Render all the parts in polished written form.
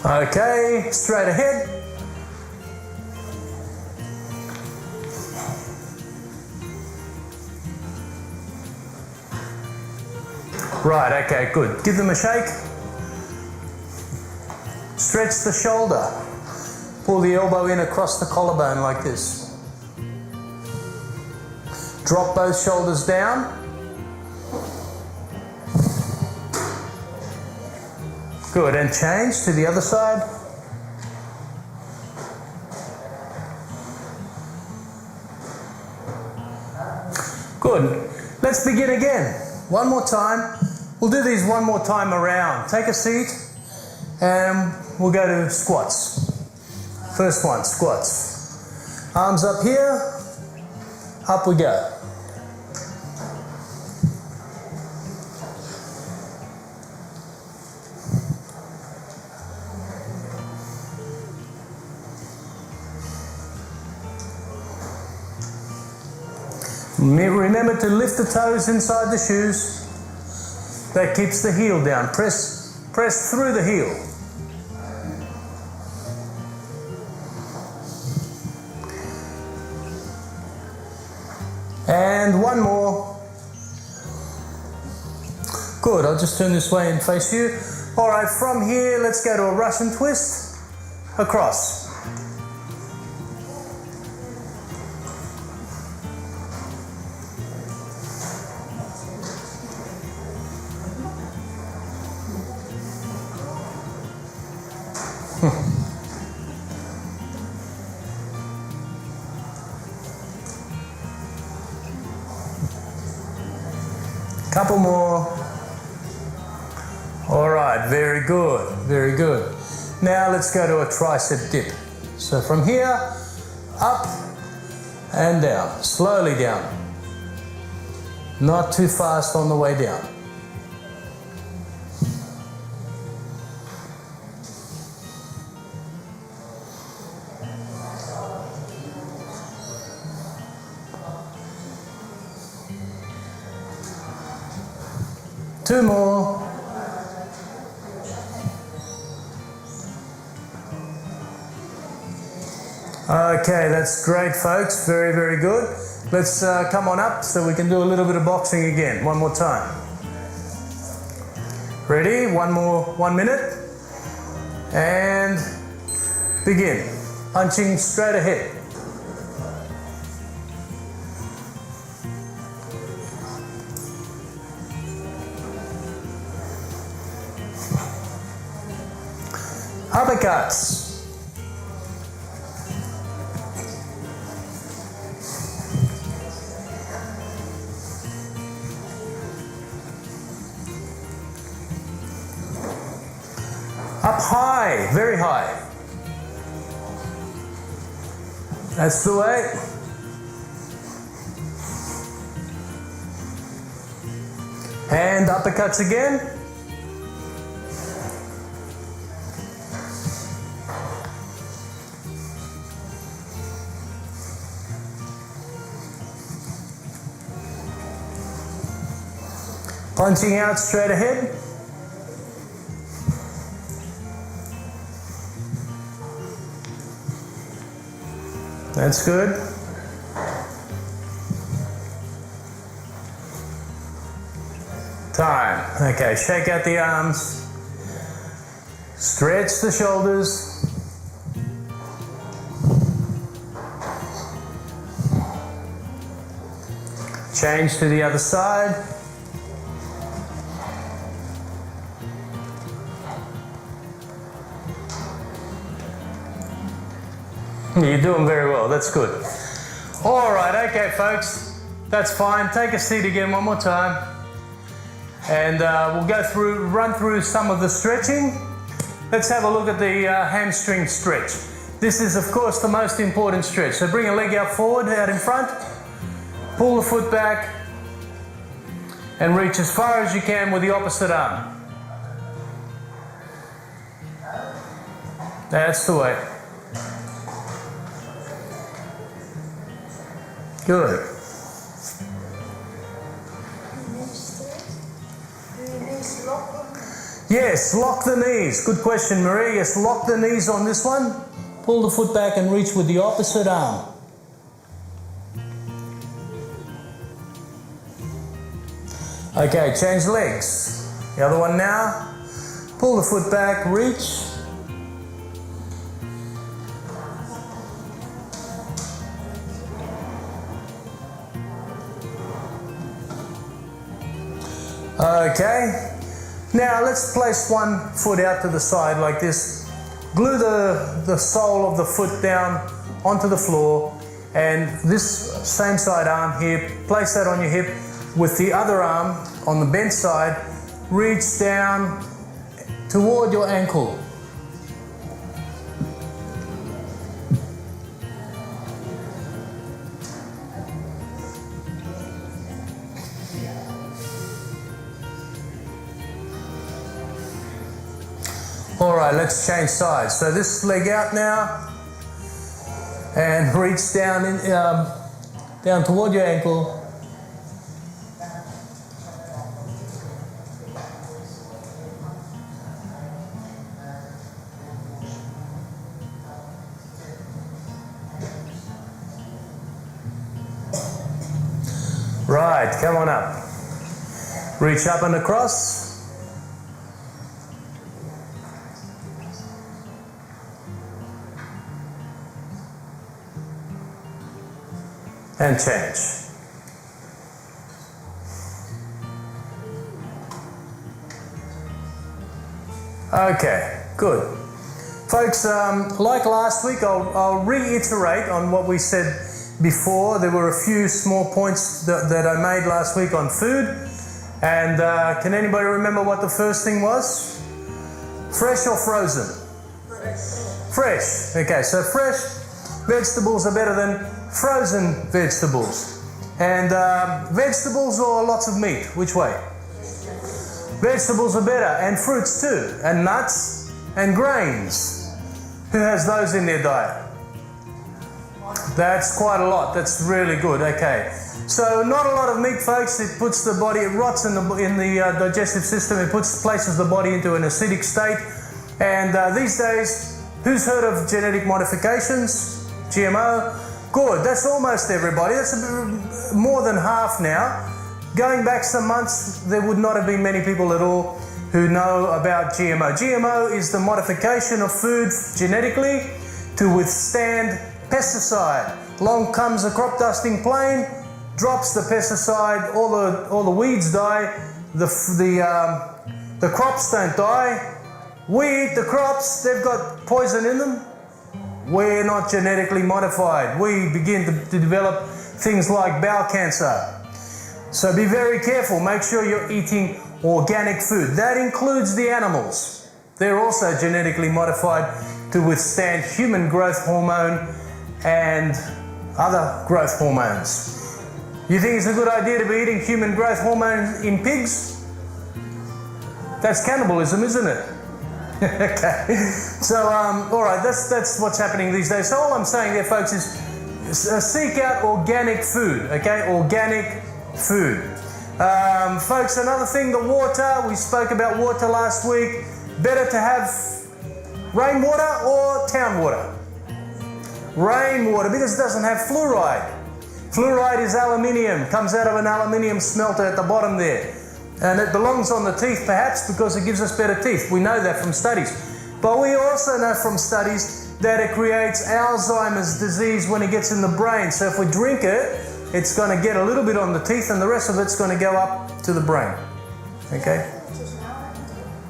Okay, straight ahead. Right, okay, good. Give them a shake. Stretch the shoulder. Pull the elbow in across the collarbone like this. Drop both shoulders down. Good, and change to the other side. Good. Let's begin again. One more time. We'll do these one more time around. Take a seat and we'll go to squats. First one, squats. Arms up here. Up we go. Remember to lift the toes inside the shoes. That keeps the heel down. Press through the heel. And one more. Good, I'll just turn this way and face you. All right, from here, let's go to a Russian twist. Across. Couple more. All right, very good, very good. Now let's go to a tricep dip. So from here, up and down, slowly down. Not too fast on the way down. Two more. Okay, that's great, folks. Very, very good. Let's come on up so we can do a little bit of boxing again. One more time. Ready? 1 minute. And begin. Punching straight ahead. Uppercuts. Up high, very high. That's the way. And uppercuts again. Punching out straight ahead. That's good. Time. Okay, shake out the arms. Stretch the shoulders. Change to the other side. You're doing very well, that's good. All right, okay folks, that's fine. Take a seat again one more time. And we'll run through some of the stretching. Let's have a look at the hamstring stretch. This is of course the most important stretch. So bring a leg out forward, out in front. Pull the foot back and reach as far as you can with the opposite arm. That's the way. Good. Yes, lock the knees. Good question, Marie. Yes, lock the knees on this one. Pull the foot back and reach with the opposite arm. Okay, change legs. The other one now. Pull the foot back, reach. Okay. Now let's place one foot out to the side like this. Glue the sole of the foot down onto the floor, and this same side arm here, place that on your hip with the other arm on the bent side. Reach down toward your ankle. All right, let's change sides. So this leg out now, and reach down down toward your ankle. Right, come on up. Reach up and across. And change. Okay, good. Folks, like last week, I'll reiterate on what we said before. There were a few small points that I made last week on food. And can anybody remember what the first thing was? Fresh or frozen? Fresh. Okay, so fresh vegetables are better than frozen vegetables. And vegetables or lots of meat? Which way? Vegetables are better, and fruits too, and nuts and grains. Who has those in their diet? That's quite a lot. That's really good. Okay, so not a lot of meat, folks. It puts the body, it rots in the digestive system. It places the body into an acidic state. And these days, who's heard of genetic modifications? GMO? Good, that's almost everybody. That's more than half now. Going back some months, there would not have been many people at all who know about GMO. GMO is the modification of food genetically to withstand pesticide. Along comes a crop dusting plane, drops the pesticide, all the weeds die, the crops don't die. We eat the crops, they've got poison in them. We're not genetically modified. We begin to develop things like bowel cancer. So be very careful. Make sure you're eating organic food. That includes the animals. They're also genetically modified to withstand human growth hormone and other growth hormones. You think it's a good idea to be eating human growth hormone in pigs? That's cannibalism, isn't it? Okay, so all right, that's what's happening these days. So all I'm saying there, folks, is seek out organic food. Okay, organic food. Folks, another thing, the water. We spoke about water last week. Better to have rainwater or town water? Rainwater, because it doesn't have fluoride. Fluoride is aluminium, comes out of an aluminium smelter at the bottom there. And it belongs on the teeth perhaps because it gives us better teeth. We know that from studies. But we also know from studies that it creates Alzheimer's disease when it gets in the brain. So if we drink it, it's going to get a little bit on the teeth and the rest of it's going to go up to the brain. Okay?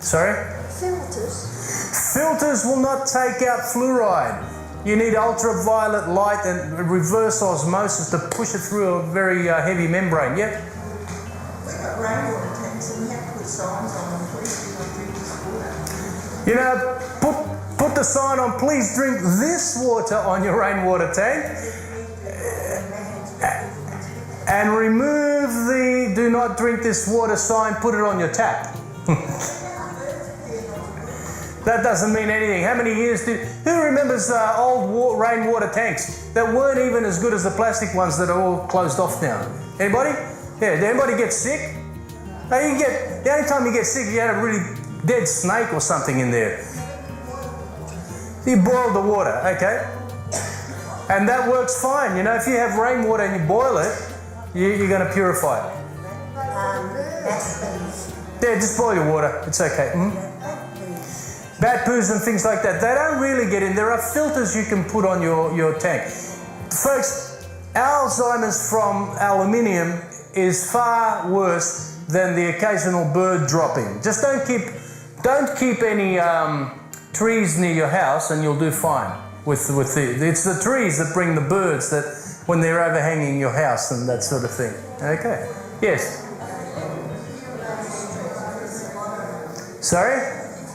Sorry? Filters. Filters will not take out fluoride. You need ultraviolet light and reverse osmosis to push it through a very heavy membrane. Yep? We've got rainwater tanks and we have to put signs on them, please do not drink this water. You know, put the sign on, please drink this water on your rainwater tank. And remove the do not drink this water sign, put it on your tap. That doesn't mean anything. How many years who remembers old rainwater tanks that weren't even as good as the plastic ones that are all closed off now? Anybody? Yeah, did anybody get sick? The only time you get sick, you had a really dead snake or something in there. You boil the water, okay? And that works fine. You know, if you have rainwater and you boil it, you're going to purify it. Yeah, just boil your water. It's okay. Bat poos and things like that, they don't really get in. There are filters you can put on your tank. Folks, Alzheimer's from aluminium is far worse than the occasional bird dropping. Just don't keep any trees near your house and you'll do fine. It's the trees that bring the birds that when they're overhanging your house and that sort of thing. Okay. Yes. Sorry? If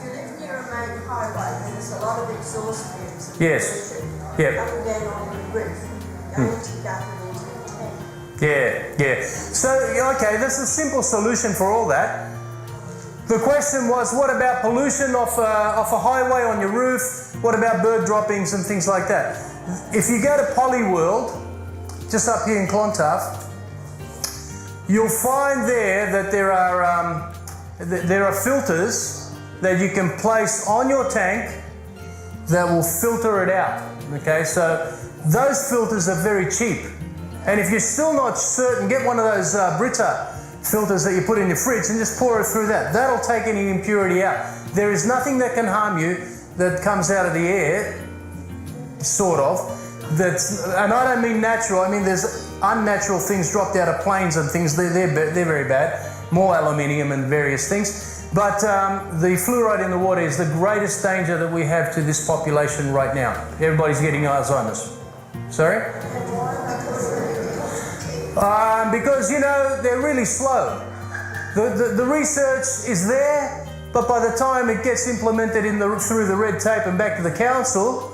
you live near a main highway, there's a lot of exhaust fumes. Yes. Yep. Up and down on the roof, going to gutter into the tank. Yeah. So, okay, there's a simple solution for all that. The question was, what about pollution off a highway on your roof? What about bird droppings and things like that? If you go to Polyworld, just up here in Clontarf, you'll find there that there are filters that you can place on your tank that will filter it out. Okay, so those filters are very cheap. And if you're still not certain, get one of those Brita filters that you put in your fridge and just pour it through that. That'll take any impurity out. There is nothing that can harm you that comes out of the air, sort of. And I don't mean natural, I mean there's unnatural things dropped out of planes and things, they're very bad. More aluminium and various things. But the fluoride in the water is the greatest danger that we have to this population right now. Everybody's getting Alzheimer's. Sorry? Because, you know, they're really slow. The research is there, but by the time it gets implemented through the red tape and back to the council,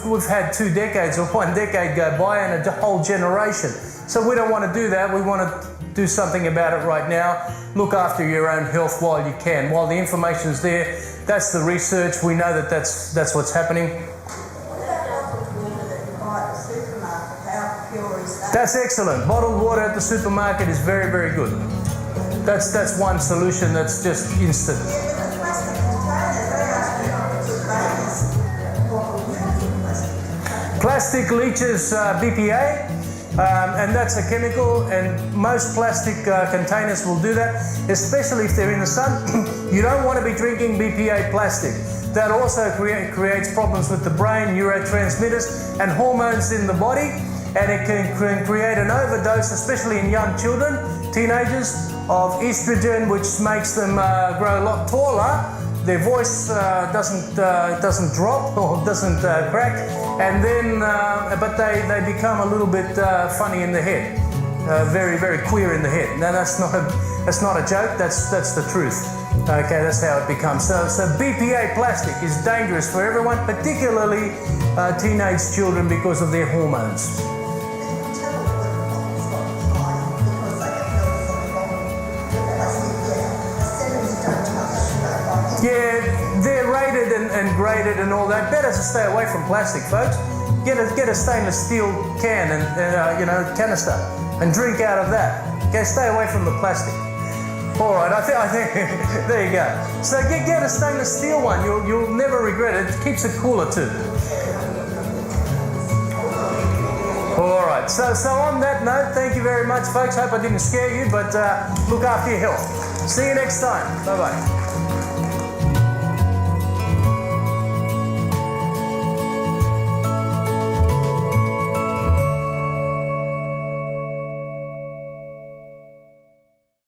we've had 2 decades or 1 decade go by and a whole generation. So we don't want to do that. We want to do something about it right now. Look after your own health while you can. While the information's there, that's the research. We know that that's what's happening. That's excellent. Bottled water at the supermarket is very, very good. That's one solution that's just instant. Plastic leaches BPA, and that's a chemical, and most plastic containers will do that, especially if they're in the sun. You don't want to be drinking BPA plastic. That also creates problems with the brain, neurotransmitters, and hormones in the body. And it can create an overdose, especially in young children, teenagers, of estrogen, which makes them grow a lot taller. Their voice doesn't drop or doesn't crack, and then but they become a little bit funny in the head, very, very queer in the head. Now that's not a joke. That's the truth. Okay, that's how it becomes. So BPA plastic is dangerous for everyone, particularly teenage children because of their hormones. Yeah, they're rated and graded and all that. Better to stay away from plastic, folks. Get a stainless steel can and canister and drink out of that. Okay, stay away from the plastic. All right, I think there you go. So get a stainless steel one. You'll never regret it. It keeps it cooler too. All right. So on that note, thank you very much, folks. Hope I didn't scare you, but look after your health. See you next time. Bye bye.